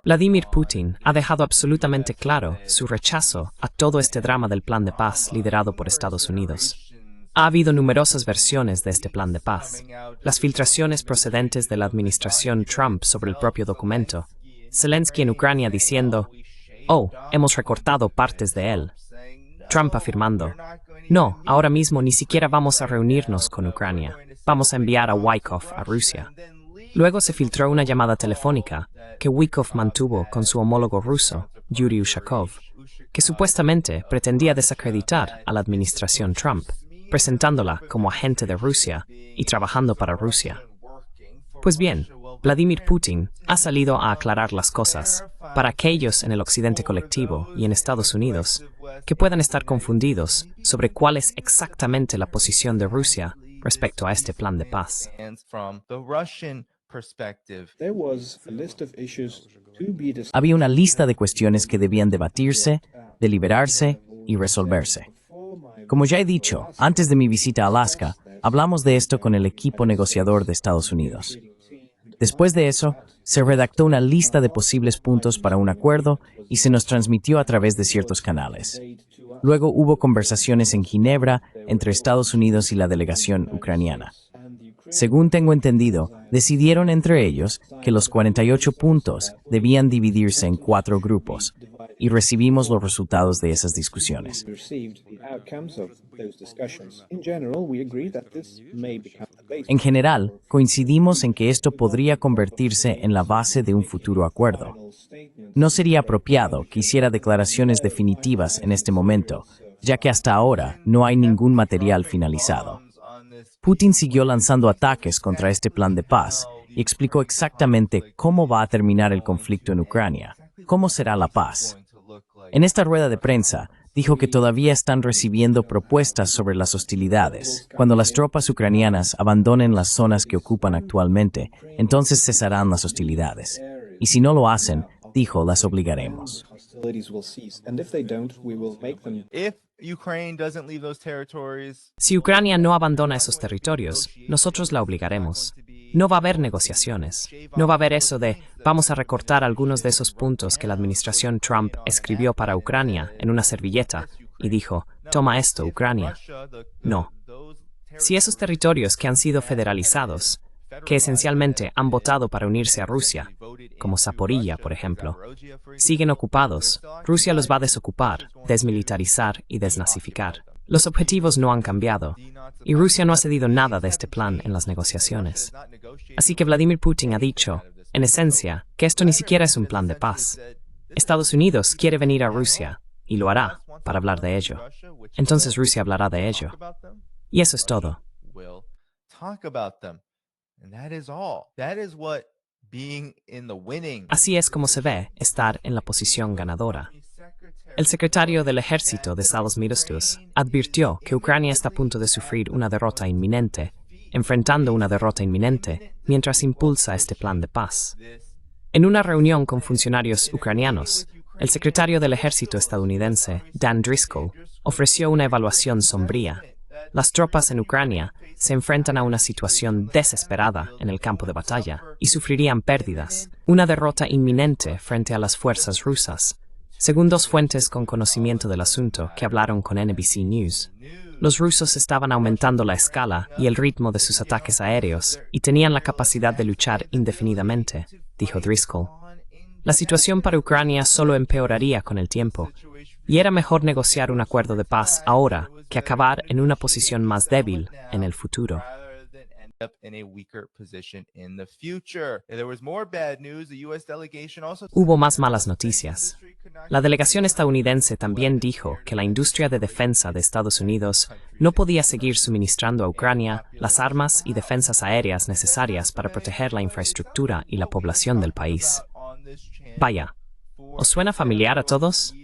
Vladimir Putin ha dejado absolutamente claro su rechazo a todo este drama del plan de paz liderado por Estados Unidos. Ha habido numerosas versiones de este plan de paz. Las filtraciones procedentes de la administración Trump sobre el propio documento. Zelensky en Ucrania diciendo, "Oh, hemos recortado partes de él". Trump afirmando, "No, ahora mismo ni siquiera vamos a reunirnos con Ucrania. Vamos a enviar a Wykov a Rusia". Luego se filtró una llamada telefónica que Wykov mantuvo con su homólogo ruso, Yuri Ushakov, que supuestamente pretendía desacreditar a la administración Trump, presentándola como agente de Rusia y trabajando para Rusia. Pues bien, Vladimir Putin ha salido a aclarar las cosas para aquellos en el occidente colectivo y en Estados Unidos que puedan estar confundidos sobre cuál es exactamente la posición de Rusia respecto a este plan de paz. Había una lista de cuestiones que debían debatirse, deliberarse y resolverse. Como ya he dicho, antes de mi visita a Alaska, hablamos de esto con el equipo negociador de Estados Unidos. Después de eso, se redactó una lista de posibles puntos para un acuerdo y se nos transmitió a través de ciertos canales. Luego hubo conversaciones en Ginebra entre Estados Unidos y la delegación ucraniana. Según tengo entendido, decidieron entre ellos que los 48 puntos debían dividirse en 4 grupos, y recibimos los resultados de esas discusiones. En general, coincidimos en que esto podría convertirse en la base de un futuro acuerdo. No sería apropiado que hiciera declaraciones definitivas en este momento, ya que hasta ahora no hay ningún material finalizado. Putin siguió lanzando ataques contra este plan de paz y explicó exactamente cómo va a terminar el conflicto en Ucrania, cómo será la paz. En esta rueda de prensa, dijo que todavía están recibiendo propuestas sobre las hostilidades. Cuando las tropas ucranianas abandonen las zonas que ocupan actualmente, entonces cesarán las hostilidades. Y si no lo hacen, dijo, las obligaremos. Si Ucrania no abandona esos territorios, nosotros la obligaremos. No va a haber negociaciones. No va a haber eso de vamos a recortar algunos de esos puntos que la administración Trump escribió para Ucrania en una servilleta y dijo, toma esto, Ucrania. No. Si esos territorios que han sido federalizados, que esencialmente han votado para unirse a Rusia, como Zaporilla, por ejemplo, siguen ocupados, Rusia los va a desocupar, desmilitarizar y desnazificar. Los objetivos no han cambiado, y Rusia no ha cedido nada de este plan en las negociaciones. Así que Vladimir Putin ha dicho, en esencia, que esto ni siquiera es un plan de paz. Estados Unidos quiere venir a Rusia, y lo hará, para hablar de ello. Entonces Rusia hablará de ello. Y eso es todo. Así es como se ve estar en la posición ganadora. El secretario del Ejército de Estados Unidos advirtió que Ucrania está a punto de sufrir una derrota inminente, enfrentando una derrota inminente mientras impulsa este plan de paz. En una reunión con funcionarios ucranianos, el secretario del Ejército estadounidense, Dan Driscoll, ofreció una evaluación sombría. Las tropas en Ucrania se enfrentan a una situación desesperada en el campo de batalla y sufrirían pérdidas, una derrota inminente frente a las fuerzas rusas. Según 2 fuentes con conocimiento del asunto que hablaron con NBC News, los rusos estaban aumentando la escala y el ritmo de sus ataques aéreos y tenían la capacidad de luchar indefinidamente, dijo Driscoll. La situación para Ucrania solo empeoraría con el tiempo, y era mejor negociar un acuerdo de paz ahora que acabar en una posición más débil en el futuro. Hubo más malas noticias. La delegación estadounidense también dijo que la industria de defensa de Estados Unidos no podía seguir suministrando a Ucrania las armas y defensas aéreas necesarias para proteger la infraestructura y la población del país. Vaya, ¿os suena familiar a todos?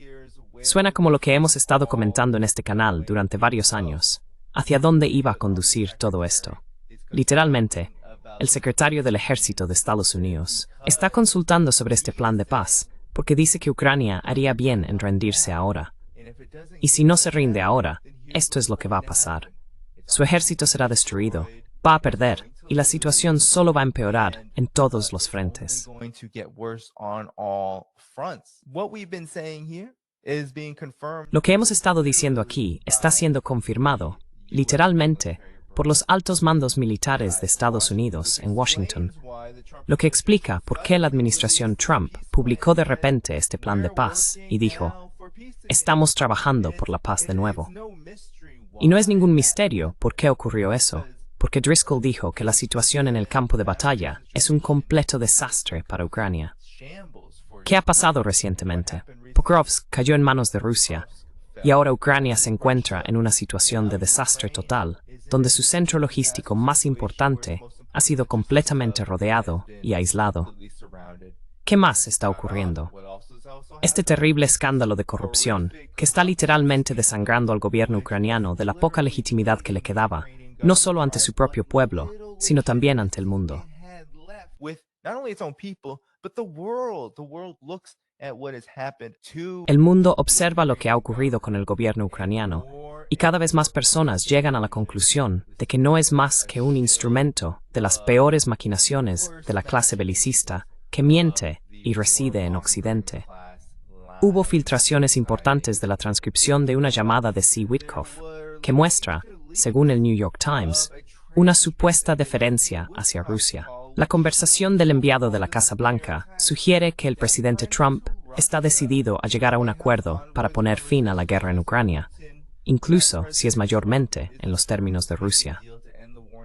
Suena como lo que hemos estado comentando en este canal durante varios años. ¿Hacia dónde iba a conducir todo esto? Literalmente, el secretario del Ejército de Estados Unidos está consultando sobre este plan de paz porque dice que Ucrania haría bien en rendirse ahora. Y si no se rinde ahora, esto es lo que va a pasar. Su ejército será destruido, va a perder, y la situación solo va a empeorar en todos los frentes. Going to get worse on all fronts. What we've been saying here is being confirmed. Lo que hemos estado diciendo aquí está siendo confirmado, literalmente, por los altos mandos militares de Estados Unidos en Washington, lo que explica por qué la administración Trump publicó de repente este plan de paz y dijo, estamos trabajando por la paz de nuevo. Y no es ningún misterio por qué ocurrió eso, porque Driscoll dijo que la situación en el campo de batalla es un completo desastre para Ucrania. ¿Qué ha pasado recientemente? Pokrovsk cayó en manos de Rusia, y ahora Ucrania se encuentra en una situación de desastre total, donde su centro logístico más importante ha sido completamente rodeado y aislado. ¿Qué más está ocurriendo? Este terrible escándalo de corrupción, que está literalmente desangrando al gobierno ucraniano de la poca legitimidad que le quedaba, no solo ante su propio pueblo, sino también ante el mundo. El mundo observa lo que ha ocurrido con el gobierno ucraniano, y cada vez más personas llegan a la conclusión de que no es más que un instrumento de las peores maquinaciones de la clase belicista que miente y reside en Occidente. Hubo filtraciones importantes de la transcripción de una llamada de C. Witkoff, que muestra, según el New York Times, una supuesta deferencia hacia Rusia. La conversación del enviado de la Casa Blanca sugiere que el presidente Trump está decidido a llegar a un acuerdo para poner fin a la guerra en Ucrania, incluso si es mayormente en los términos de Rusia.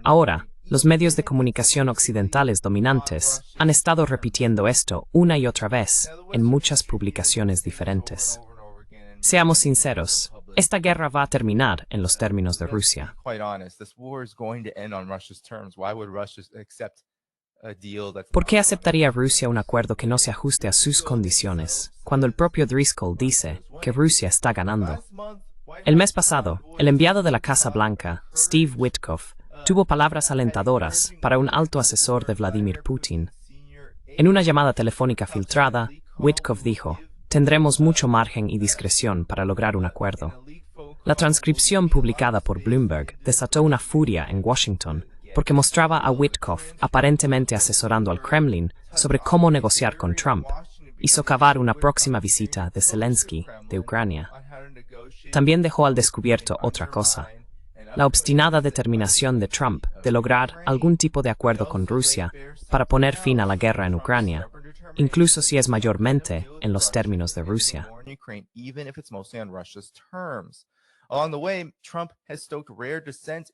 Ahora, los medios de comunicación occidentales dominantes han estado repitiendo esto una y otra vez en muchas publicaciones diferentes. Seamos sinceros, esta guerra va a terminar en los términos de Rusia. ¿Por qué aceptaría Rusia un acuerdo que no se ajuste a sus condiciones, cuando el propio Driscoll dice que Rusia está ganando? El mes pasado, el enviado de la Casa Blanca, Steve Witkoff, tuvo palabras alentadoras para un alto asesor de Vladimir Putin. En una llamada telefónica filtrada, Witkoff dijo, tendremos mucho margen y discreción para lograr un acuerdo. La transcripción publicada por Bloomberg desató una furia en Washington, porque mostraba a Witkoff aparentemente asesorando al Kremlin sobre cómo negociar con Trump y socavar una próxima visita de Zelensky de Ucrania. También dejó al descubierto otra cosa: la obstinada determinación de Trump de lograr algún tipo de acuerdo con Rusia para poner fin a la guerra en Ucrania, incluso si es mayormente en los términos de Rusia.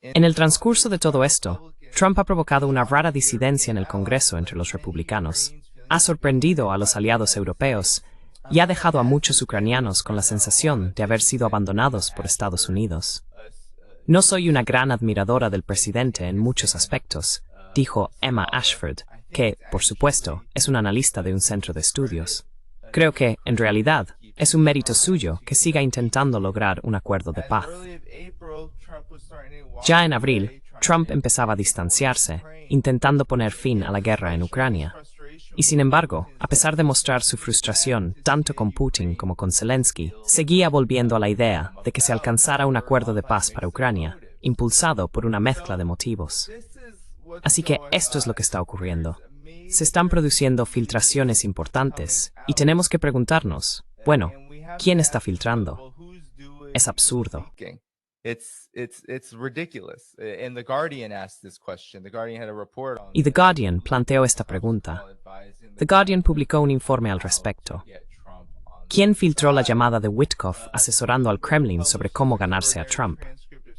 En el transcurso de todo esto, Trump ha provocado una rara disidencia en el Congreso entre los republicanos, ha sorprendido a los aliados europeos y ha dejado a muchos ucranianos con la sensación de haber sido abandonados por Estados Unidos. No soy una gran admiradora del presidente en muchos aspectos, dijo Emma Ashford, que, por supuesto, es una analista de un centro de estudios. Creo que, en realidad, es un mérito suyo que siga intentando lograr un acuerdo de paz. Ya en abril, Trump empezaba a distanciarse, intentando poner fin a la guerra en Ucrania. Y sin embargo, a pesar de mostrar su frustración tanto con Putin como con Zelensky, seguía volviendo a la idea de que se alcanzara un acuerdo de paz para Ucrania, impulsado por una mezcla de motivos. Así que esto es lo que está ocurriendo. Se están produciendo filtraciones importantes y tenemos que preguntarnos, bueno, ¿quién está filtrando? Es absurdo. Y The Guardian planteó esta pregunta. The Guardian publicó un informe al respecto. ¿Quién filtró la llamada de Witkoff asesorando al Kremlin sobre cómo ganarse a Trump?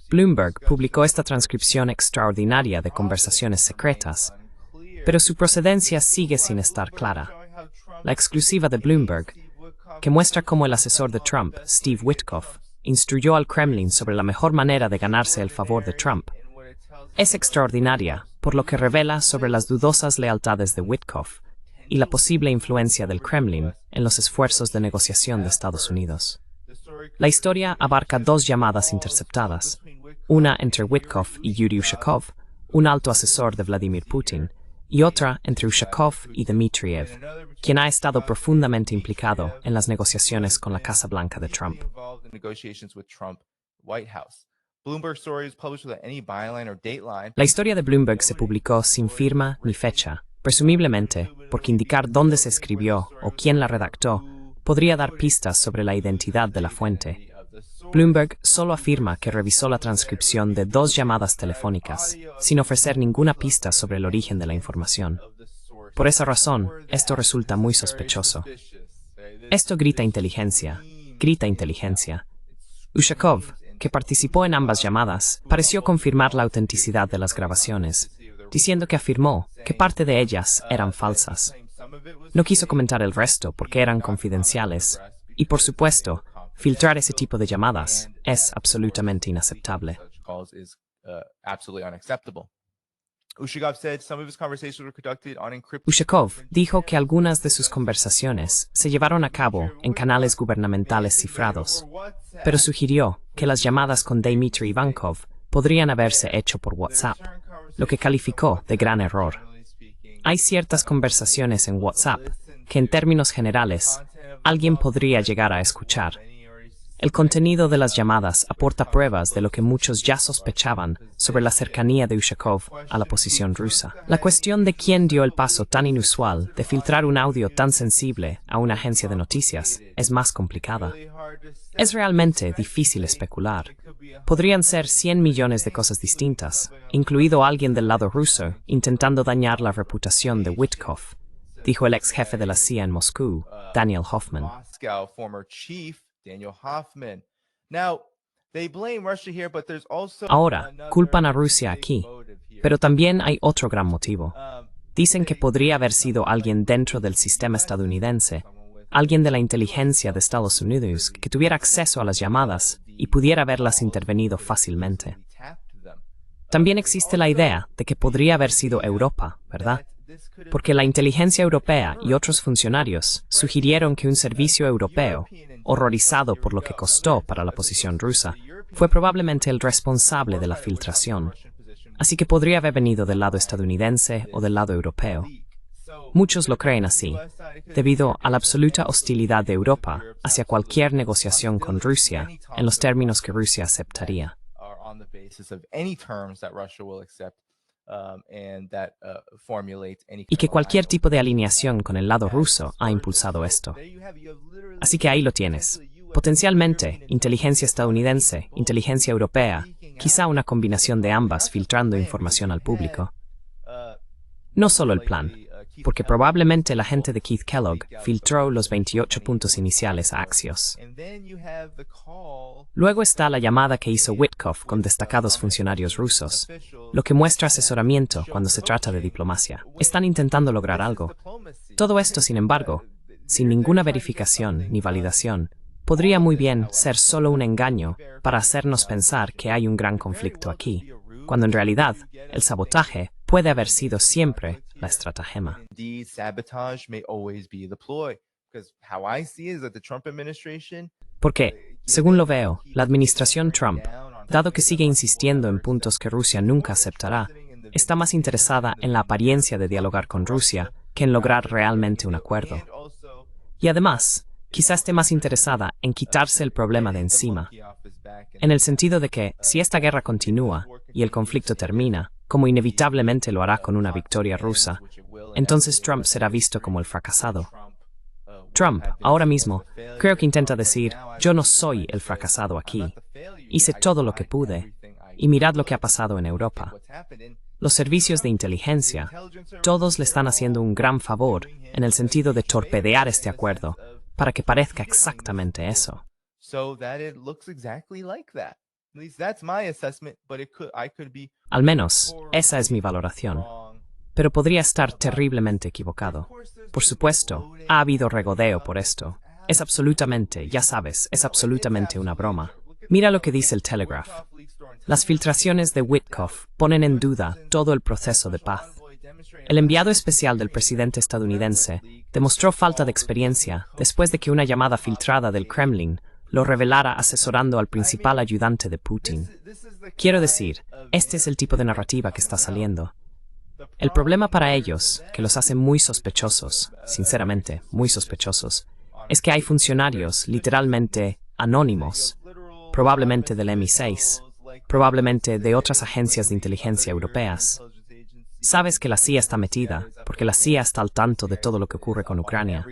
Bloomberg publicó esta transcripción extraordinaria de conversaciones secretas, pero su procedencia sigue sin estar clara. La exclusiva de Bloomberg, que muestra cómo el asesor de Trump, Steve Witkoff, instruyó al Kremlin sobre la mejor manera de ganarse el favor de Trump, es extraordinaria, por lo que revela sobre las dudosas lealtades de Witkoff y la posible influencia del Kremlin en los esfuerzos de negociación de Estados Unidos. La historia abarca dos llamadas interceptadas, una entre Witkoff y Yuri Ushakov, un alto asesor de Vladimir Putin, y otra entre Ushakov y Dmitriev, quien ha estado profundamente implicado en las negociaciones con la Casa Blanca de Trump. Bloomberg story was published without any byline or dateline. La historia de Bloomberg se publicó sin firma ni fecha, presumiblemente porque indicar dónde se escribió o quién la redactó podría dar pistas sobre la identidad de la fuente. Bloomberg solo afirma que revisó la transcripción de 2 llamadas telefónicas, sin ofrecer ninguna pista sobre el origen de la información. Por esa razón, esto resulta muy sospechoso. Esto grita inteligencia. Ushakov, que participó en ambas llamadas, pareció confirmar la autenticidad de las grabaciones, diciendo que afirmó que parte de ellas eran falsas. No quiso comentar el resto porque eran confidenciales, y por supuesto, filtrar ese tipo de llamadas es absolutamente inaceptable. Ushakov dijo que algunas de sus conversaciones se llevaron a cabo en canales gubernamentales cifrados, pero sugirió que las llamadas con Dmitry Ivankov podrían haberse hecho por WhatsApp, lo que calificó de gran error. Hay ciertas conversaciones en WhatsApp que en términos generales alguien podría llegar a escuchar. El contenido de las llamadas aporta pruebas de lo que muchos ya sospechaban sobre la cercanía de Ushakov a la posición rusa. La cuestión de quién dio el paso tan inusual de filtrar un audio tan sensible a una agencia de noticias es más complicada. Es realmente difícil especular. Podrían ser 100 millones de cosas distintas, incluido alguien del lado ruso intentando dañar la reputación de Witkoff, dijo el ex jefe de la CIA en Moscú, Daniel Hoffman. Ahora, culpan a Rusia aquí, pero también hay otro gran motivo. Dicen que podría haber sido alguien dentro del sistema estadounidense, alguien de la inteligencia de Estados Unidos que tuviera acceso a las llamadas y pudiera haberlas intervenido fácilmente. También existe la idea de que podría haber sido Europa, ¿verdad? Porque la inteligencia europea y otros funcionarios sugirieron que un servicio europeo, horrorizado por lo que costó para la posición rusa, fue probablemente el responsable de la filtración. Así que podría haber venido del lado estadounidense o del lado europeo. Muchos lo creen así, debido a la absoluta hostilidad de Europa hacia cualquier negociación con Rusia en los términos que Rusia aceptaría. Y que cualquier tipo de alineación con el lado ruso ha impulsado esto. Así que ahí lo tienes. Potencialmente, inteligencia estadounidense, inteligencia europea, quizá una combinación de ambas filtrando información al público. No solo el plan, porque probablemente la gente de Keith Kellogg filtró los 28 puntos iniciales a Axios. Luego está la llamada que hizo Witkoff con destacados funcionarios rusos, lo que muestra asesoramiento cuando se trata de diplomacia. Están intentando lograr algo. Todo esto, sin embargo, sin ninguna verificación ni validación, podría muy bien ser solo un engaño para hacernos pensar que hay un gran conflicto aquí, cuando en realidad el sabotaje puede haber sido siempre la estratagema. Porque, según lo veo, la administración Trump, dado que sigue insistiendo en puntos que Rusia nunca aceptará, está más interesada en la apariencia de dialogar con Rusia que en lograr realmente un acuerdo. Y además, quizá esté más interesada en quitarse el problema de encima, en el sentido de que, si esta guerra continúa y el conflicto termina, como inevitablemente lo hará con una victoria rusa, entonces Trump será visto como el fracasado. Trump, ahora mismo, creo que intenta decir, yo no soy el fracasado aquí. Hice todo lo que pude, y mirad lo que ha pasado en Europa. Los servicios de inteligencia, todos le están haciendo un gran favor en el sentido de torpedear este acuerdo, para que parezca exactamente eso. Al menos, esa es mi valoración. Pero podría estar terriblemente equivocado. Por supuesto, ha habido regodeo por esto. Es absolutamente, ya sabes, es absolutamente una broma. Mira lo que dice el Telegraph. Las filtraciones de Witkoff ponen en duda todo el proceso de paz. El enviado especial del presidente estadounidense demostró falta de experiencia después de que una llamada filtrada del Kremlin lo revelara asesorando al principal ayudante de Putin. Quiero decir, este es el tipo de narrativa que está saliendo. El problema para ellos, que los hace muy sospechosos, sinceramente, muy sospechosos, es que hay funcionarios literalmente anónimos, probablemente del MI6, probablemente de otras agencias de inteligencia europeas. Sabes que la CIA está metida, porque la CIA está al tanto de todo lo que ocurre con Ucrania.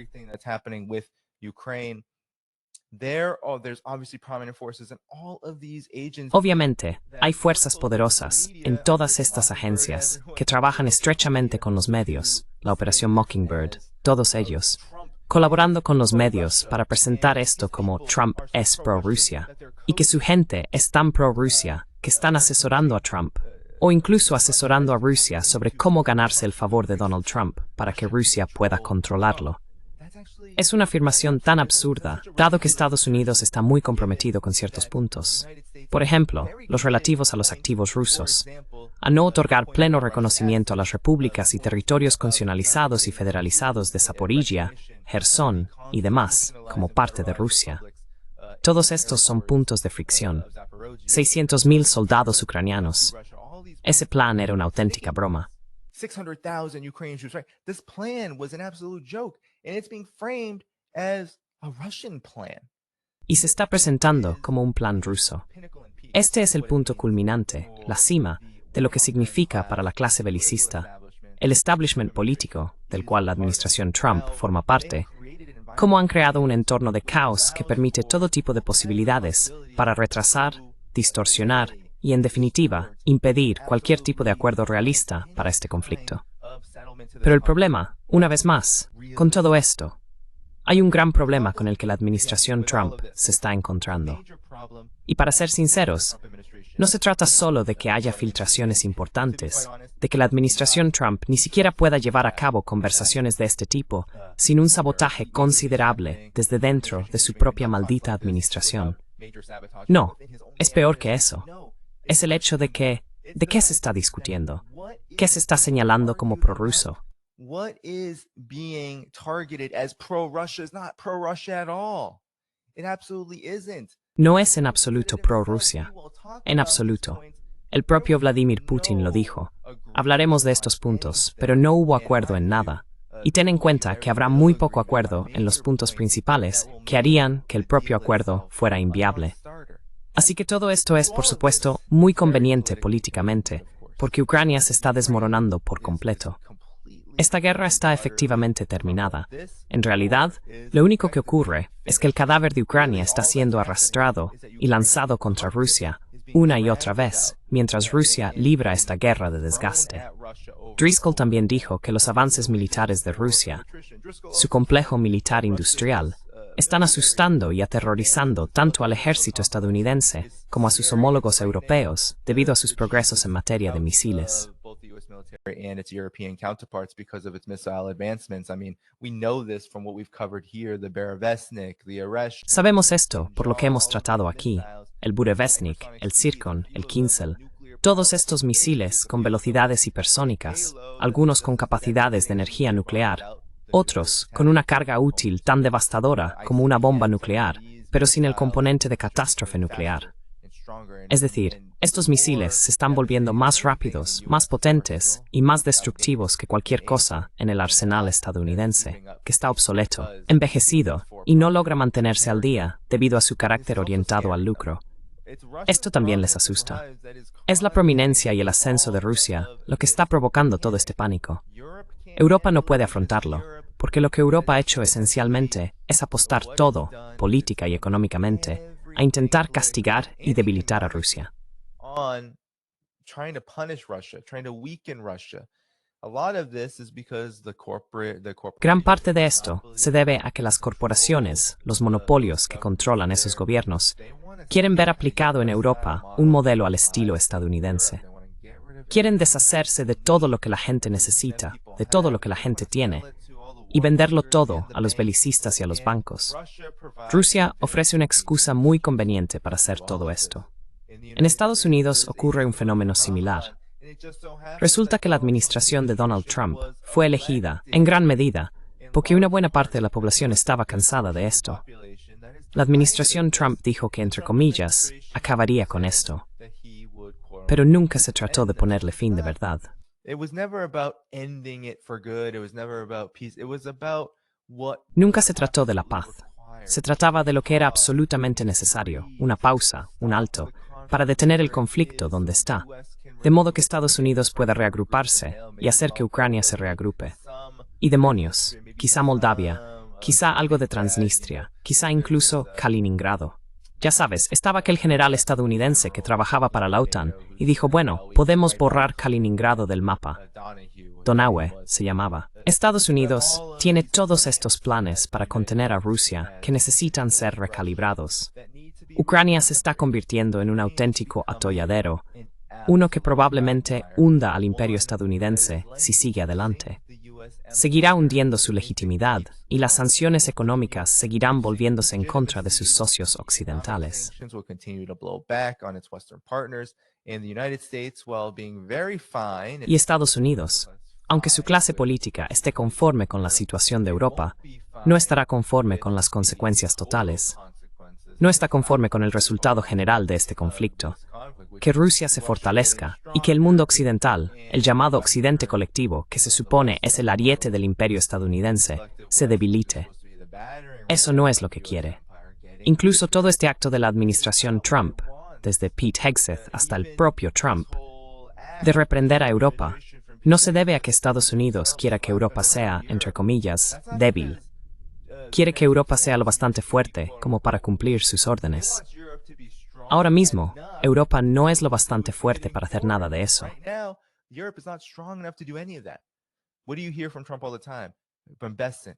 Obviamente, hay fuerzas poderosas en todas estas agencias que trabajan estrechamente con los medios, la Operación Mockingbird, todos ellos, colaborando con los medios para presentar esto como Trump es pro-Rusia, y que su gente es tan pro-Rusia que están asesorando a Trump, o incluso asesorando a Rusia sobre cómo ganarse el favor de Donald Trump para que Rusia pueda controlarlo. Es una afirmación tan absurda, dado que Estados Unidos está muy comprometido con ciertos puntos. Por ejemplo, los relativos a los activos rusos, a no otorgar pleno reconocimiento a las repúblicas y territorios constitucionalizados y federalizados de Zaporizhia, Jersón y demás, como parte de Rusia. Todos estos son puntos de fricción. 600.000 soldados ucranianos. Ese plan era una auténtica broma. 600,000 Ukrainian troops, right? This plan was an absolute joke, and it's being framed as a Russian plan. Y se está presentando como un plan ruso. Este es el punto culminante, la cima, de lo que significa para la clase belicista, el establishment político, del cual la administración Trump forma parte, cómo han creado un entorno de caos que permite todo tipo de posibilidades para retrasar, distorsionar y, en definitiva, impedir cualquier tipo de acuerdo realista para este conflicto. Pero el problema, una vez más, con todo esto, hay un gran problema con el que la administración Trump se está encontrando. Y para ser sinceros, no se trata solo de que haya filtraciones importantes, de que la administración Trump ni siquiera pueda llevar a cabo conversaciones de este tipo sin un sabotaje considerable desde dentro de su propia maldita administración. No, es peor que eso. Es el hecho de que, ¿de qué se está discutiendo? ¿Qué se está señalando como prorruso? What is being targeted as pro-Russia is not pro-Russia at all. It absolutely isn't. No es en absoluto pro-Rusia. En absoluto. El propio Vladimir Putin lo dijo. Hablaremos de estos puntos, pero no hubo acuerdo en nada. Y ten en cuenta que habrá muy poco acuerdo en los puntos principales que harían que el propio acuerdo fuera inviable. Así que todo esto es, por supuesto, muy conveniente políticamente, porque Ucrania se está desmoronando por completo. Esta guerra está efectivamente terminada. En realidad, lo único que ocurre es que el cadáver de Ucrania está siendo arrastrado y lanzado contra Rusia una y otra vez, mientras Rusia libra esta guerra de desgaste. Driscoll también dijo que los avances militares de Rusia, su complejo militar industrial, están asustando y aterrorizando tanto al ejército estadounidense como a sus homólogos europeos debido a sus progresos en materia de misiles. And its European counterparts because of its missile advancements. I mean, we know this from what we've covered here, the Berevesnik, the Aresh. Sabemos esto por lo que hemos tratado aquí, el Burevestnik, el Zircon, el Kinzhal, todos estos misiles con velocidades hipersónicas, algunos con capacidades de energía nuclear, otros con una carga útil tan devastadora como una bomba nuclear, pero sin el componente de catástrofe nuclear. Es decir, estos misiles se están volviendo más rápidos, más potentes y más destructivos que cualquier cosa en el arsenal estadounidense, que está obsoleto, envejecido y no logra mantenerse al día debido a su carácter orientado al lucro. Esto también les asusta. Es la prominencia y el ascenso de Rusia lo que está provocando todo este pánico. Europa no puede afrontarlo, porque lo que Europa ha hecho esencialmente es apostar todo, política y económicamente, a intentar castigar y debilitar a Rusia. Gran parte de esto se debe a que las corporaciones, los monopolios que controlan esos gobiernos, quieren ver aplicado en Europa un modelo al estilo estadounidense. Quieren deshacerse de todo lo que la gente necesita, de todo lo que la gente tiene, y venderlo todo a los belicistas y a los bancos. Rusia ofrece una excusa muy conveniente para hacer todo esto. En Estados Unidos ocurre un fenómeno similar. Resulta que la administración de Donald Trump fue elegida, en gran medida, porque una buena parte de la población estaba cansada de esto. La administración Trump dijo que, entre comillas, acabaría con esto. Pero nunca se trató de ponerle fin de verdad. Nunca se trató de la paz. Se trataba de lo que era absolutamente necesario, una pausa, un alto, para detener el conflicto donde está, de modo que Estados Unidos pueda reagruparse y hacer que Ucrania se reagrupe. Y demonios, quizá Moldavia, quizá algo de Transnistria, quizá incluso Kaliningrado. Ya sabes, estaba aquel general estadounidense que trabajaba para la OTAN y dijo, bueno, podemos borrar Kaliningrado del mapa. Donahue se llamaba. Estados Unidos tiene todos estos planes para contener a Rusia que necesitan ser recalibrados. Ucrania se está convirtiendo en un auténtico atolladero, uno que probablemente hunda al imperio estadounidense si sigue adelante. Seguirá hundiendo su legitimidad y las sanciones económicas seguirán volviéndose en contra de sus socios occidentales. Y Estados Unidos, aunque su clase política esté conforme con la situación de Europa, no estará conforme con las consecuencias totales. No está conforme con el resultado general de este conflicto. Que Rusia se fortalezca y que el mundo occidental, el llamado Occidente colectivo, que se supone es el ariete del imperio estadounidense, se debilite. Eso no es lo que quiere. Incluso todo este acto de la administración Trump, desde Pete Hegseth hasta el propio Trump, de reprender a Europa, no se debe a que Estados Unidos quiera que Europa sea, entre comillas, débil. Quiere que Europa sea lo bastante fuerte como para cumplir sus órdenes. Ahora mismo, Europa no es lo bastante fuerte para hacer nada de eso.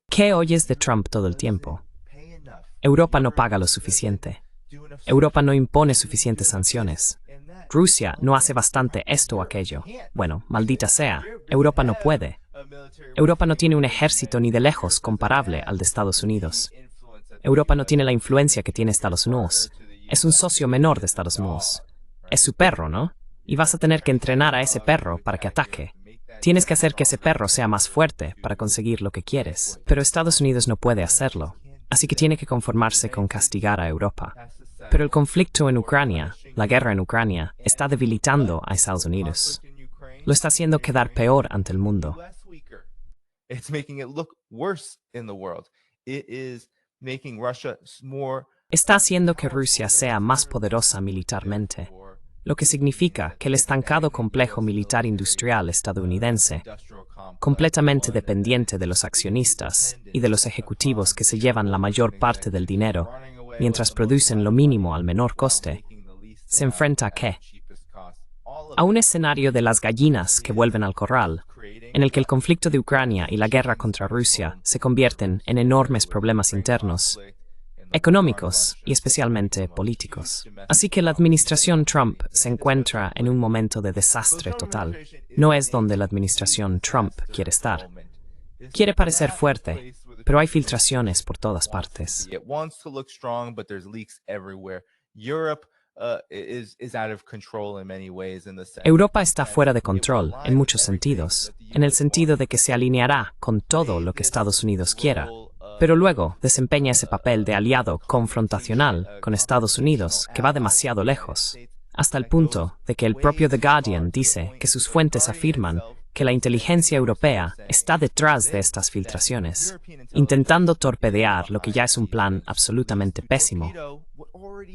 ¿Qué oyes de Trump todo el tiempo? Europa no paga lo suficiente. Europa no impone suficientes sanciones. Rusia no hace bastante esto o aquello. Bueno, maldita sea, Europa no puede. Europa no tiene un ejército ni de lejos comparable al de Estados Unidos. Europa no tiene la influencia que tiene Estados Unidos. Es un socio menor de Estados Unidos. Es su perro, ¿no? Y vas a tener que entrenar a ese perro para que ataque. Tienes que hacer que ese perro sea más fuerte para conseguir lo que quieres. Pero Estados Unidos no puede hacerlo. Así que tiene que conformarse con castigar a Europa. Pero el conflicto en Ucrania, la guerra en Ucrania, está debilitando a Estados Unidos. Lo está haciendo quedar peor ante el mundo. Está haciendo que Rusia sea más poderosa militarmente, lo que significa que el estancado complejo militar industrial estadounidense, completamente dependiente de los accionistas y de los ejecutivos que se llevan la mayor parte del dinero, mientras producen lo mínimo al menor coste, se enfrenta ¿a qué? A un escenario de las gallinas que vuelven al corral, en el que el conflicto de Ucrania y la guerra contra Rusia se convierten en enormes problemas internos, económicos y especialmente políticos. Así que la administración Trump se encuentra en un momento de desastre total. No es donde la administración Trump quiere estar. Quiere parecer fuerte, pero hay filtraciones por todas partes. Europa está fuera de control en muchos sentidos, en el sentido de que se alineará con todo lo que Estados Unidos quiera, pero luego desempeña ese papel de aliado confrontacional con Estados Unidos que va demasiado lejos, hasta el punto de que el propio The Guardian dice que sus fuentes afirman que la inteligencia europea está detrás de estas filtraciones, intentando torpedear lo que ya es un plan absolutamente pésimo.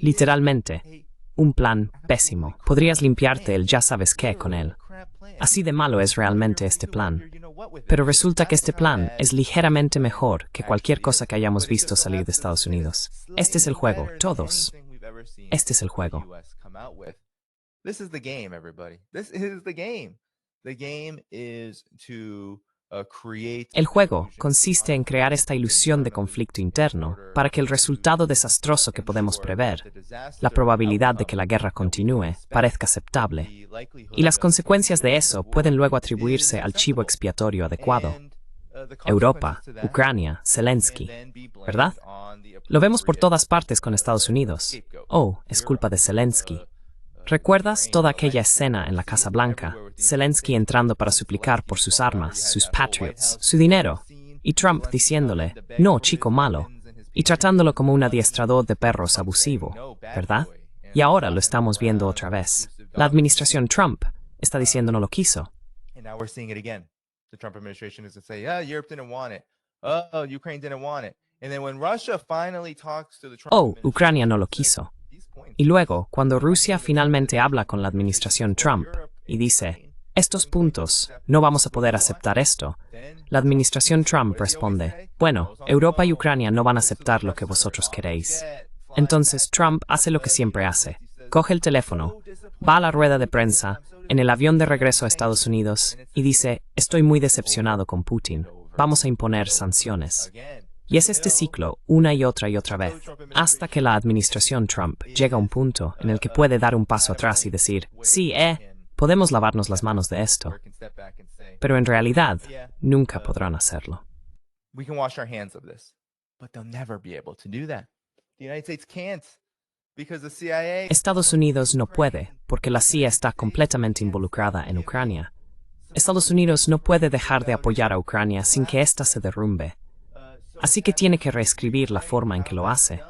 Literalmente, un plan pésimo. Podrías limpiarte el ya sabes qué con él. Así de malo es realmente este plan. Pero resulta que este plan es ligeramente mejor que cualquier cosa que hayamos visto salir de Estados Unidos. Este es el juego, todos. Este es el juego. This is the game, everybody. This is the game. The game is to create. El juego consiste en crear esta ilusión de conflicto interno para que el resultado desastroso que podemos prever, la probabilidad de que la guerra continúe, parezca aceptable. Y las consecuencias de eso pueden luego atribuirse al chivo expiatorio adecuado. Europa, Ucrania, Zelensky, ¿verdad? Lo vemos por todas partes con Estados Unidos. Oh, es culpa de Zelensky. ¿Recuerdas toda aquella escena en la Casa Blanca? Zelensky entrando para suplicar por sus armas, sus Patriots, su dinero, y Trump diciéndole, no, chico malo, y tratándolo como un adiestrador de perros abusivo, ¿verdad? Y ahora lo estamos viendo otra vez. La administración Trump está diciendo no lo quiso. Oh, Ucrania no lo quiso. Y luego, cuando Rusia finalmente habla con la administración Trump y dice, estos puntos, no vamos a poder aceptar esto, la administración Trump responde, bueno, Europa y Ucrania no van a aceptar lo que vosotros queréis. Entonces Trump hace lo que siempre hace, coge el teléfono, va a la rueda de prensa, en el avión de regreso a Estados Unidos, y dice, estoy muy decepcionado con Putin, vamos a imponer sanciones. Y es este ciclo una y otra vez, hasta que la administración Trump llega a un punto en el que puede dar un paso atrás y decir, sí, podemos lavarnos las manos de esto. Pero en realidad, nunca podrán hacerlo. We can wash our hands of this, but they'll never be able to do that. The United States can't, because the CIA... Estados Unidos no puede, porque la CIA está completamente involucrada en Ucrania. Estados Unidos no puede dejar de apoyar a Ucrania sin que ésta se derrumbe. Así que tiene que reescribir la forma en que lo hace,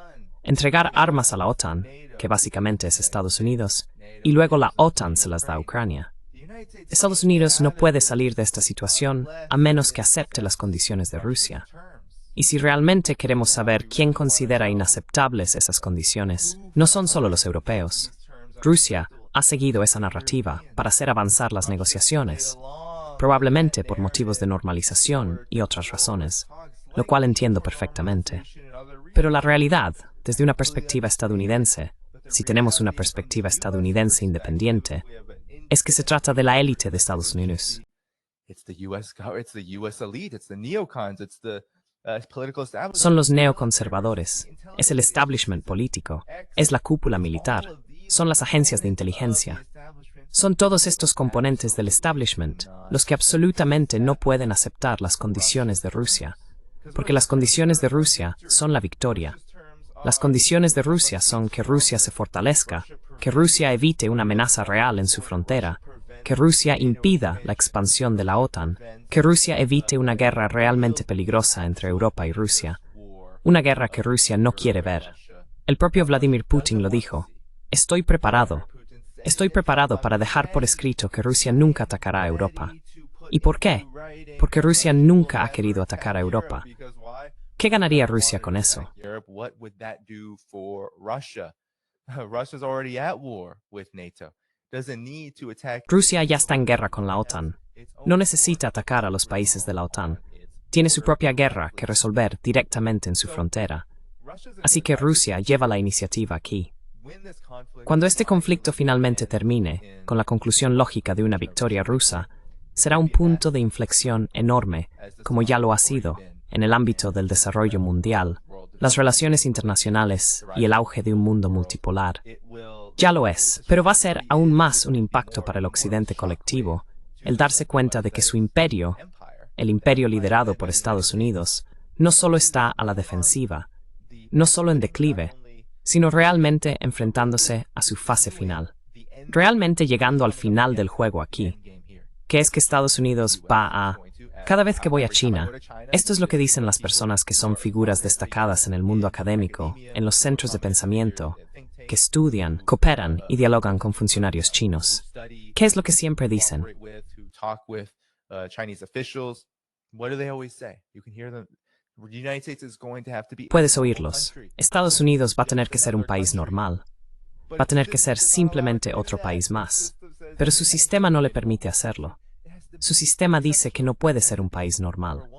entregar armas a la OTAN, que básicamente es Estados Unidos, y luego la OTAN se las da a Ucrania. Estados Unidos no puede salir de esta situación a menos que acepte las condiciones de Rusia. Y si realmente queremos saber quién considera inaceptables esas condiciones, no son solo los europeos. Rusia ha seguido esa narrativa para hacer avanzar las negociaciones, probablemente por motivos de normalización y otras razones, lo cual entiendo perfectamente. Pero la realidad, desde una perspectiva estadounidense, si tenemos una perspectiva estadounidense independiente, es que se trata de la élite de Estados Unidos. Son los neoconservadores, es el establishment político, es la cúpula militar, son las agencias de inteligencia. Son todos estos componentes del establishment los que absolutamente no pueden aceptar las condiciones de Rusia, porque las condiciones de Rusia son la victoria. Las condiciones de Rusia son que Rusia se fortalezca, que Rusia evite una amenaza real en su frontera, que Rusia impida la expansión de la OTAN, que Rusia evite una guerra realmente peligrosa entre Europa y Rusia, una guerra que Rusia no quiere ver. El propio Vladimir Putin lo dijo, estoy preparado para dejar por escrito que Rusia nunca atacará a Europa. ¿Y por qué? Porque Rusia nunca ha querido atacar a Europa. ¿Qué ganaría Rusia con eso? Rusia ya está en guerra con la OTAN. No necesita atacar a los países de la OTAN. Tiene su propia guerra que resolver directamente en su frontera. Así que Rusia lleva la iniciativa aquí. Cuando este conflicto finalmente termine, con la conclusión lógica de una victoria rusa, será un punto de inflexión enorme, como ya lo ha sido, en el ámbito del desarrollo mundial, las relaciones internacionales y el auge de un mundo multipolar. Ya lo es, pero va a ser aún más un impacto para el occidente colectivo, el darse cuenta de que su imperio, el imperio liderado por Estados Unidos, no solo está a la defensiva, no solo en declive, sino realmente enfrentándose a su fase final, realmente llegando al final del juego aquí, que es que Estados Unidos va a... Cada vez que voy a China, esto es lo que dicen las personas que son figuras destacadas en el mundo académico, en los centros de pensamiento, que estudian, cooperan y dialogan con funcionarios chinos. ¿Qué es lo que siempre dicen? Puedes oírlos. Estados Unidos va a tener que ser un país normal. Va a tener que ser simplemente otro país más. Pero su sistema no le permite hacerlo. Su sistema dice que no puede ser un país normal.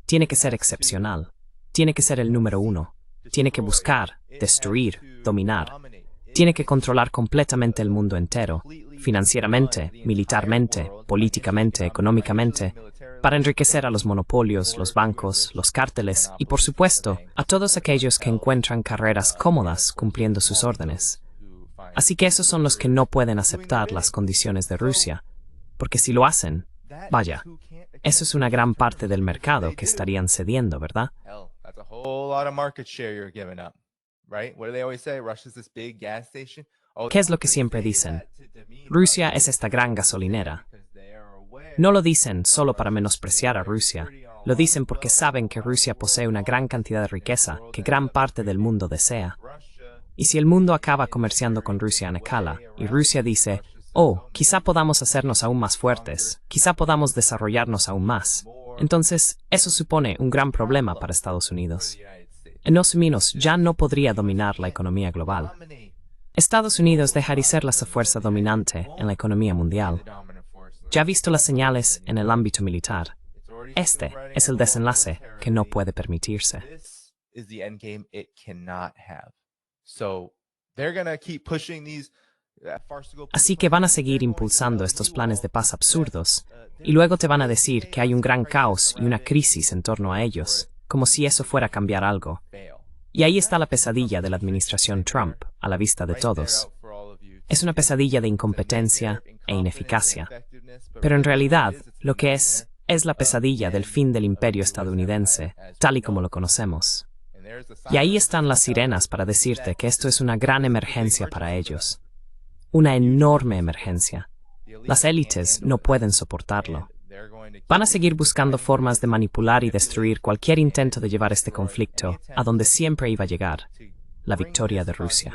Tiene que ser excepcional. Tiene que ser el número uno. Tiene que buscar, destruir, dominar. Tiene que controlar completamente el mundo entero, financieramente, militarmente, políticamente, económicamente, para enriquecer a los monopolios, los bancos, los cárteles y, por supuesto, a todos aquellos que encuentran carreras cómodas cumpliendo sus órdenes. Así que esos son los que no pueden aceptar las condiciones de Rusia, porque si lo hacen, vaya, eso es una gran parte del mercado que estarían cediendo, ¿verdad? ¿Qué es lo que siempre dicen? Rusia es esta gran gasolinera. No lo dicen solo para menospreciar a Rusia, lo dicen porque saben que Rusia posee una gran cantidad de riqueza que gran parte del mundo desea. Y si el mundo acaba comerciando con Rusia en escala, y Rusia dice, oh, quizá podamos hacernos aún más fuertes, quizá podamos desarrollarnos aún más, entonces eso supone un gran problema para Estados Unidos. En los menos ya no podría dominar la economía global. Estados Unidos deja de ser la fuerza dominante en la economía mundial. Ya ha visto las señales en el ámbito militar. Este es el desenlace que no puede permitirse. Así que van a seguir impulsando estos planes de paz absurdos, y luego te van a decir que hay un gran caos y una crisis en torno a ellos, como si eso fuera a cambiar algo. Y ahí está la pesadilla de la administración Trump, a la vista de todos. Es una pesadilla de incompetencia e ineficacia. Pero en realidad, lo que es la pesadilla del fin del imperio estadounidense, tal y como lo conocemos. Y ahí están las sirenas para decirte que esto es una gran emergencia para ellos. Una enorme emergencia. Las élites no pueden soportarlo. Van a seguir buscando formas de manipular y destruir cualquier intento de llevar este conflicto a donde siempre iba a llegar, la victoria de Rusia.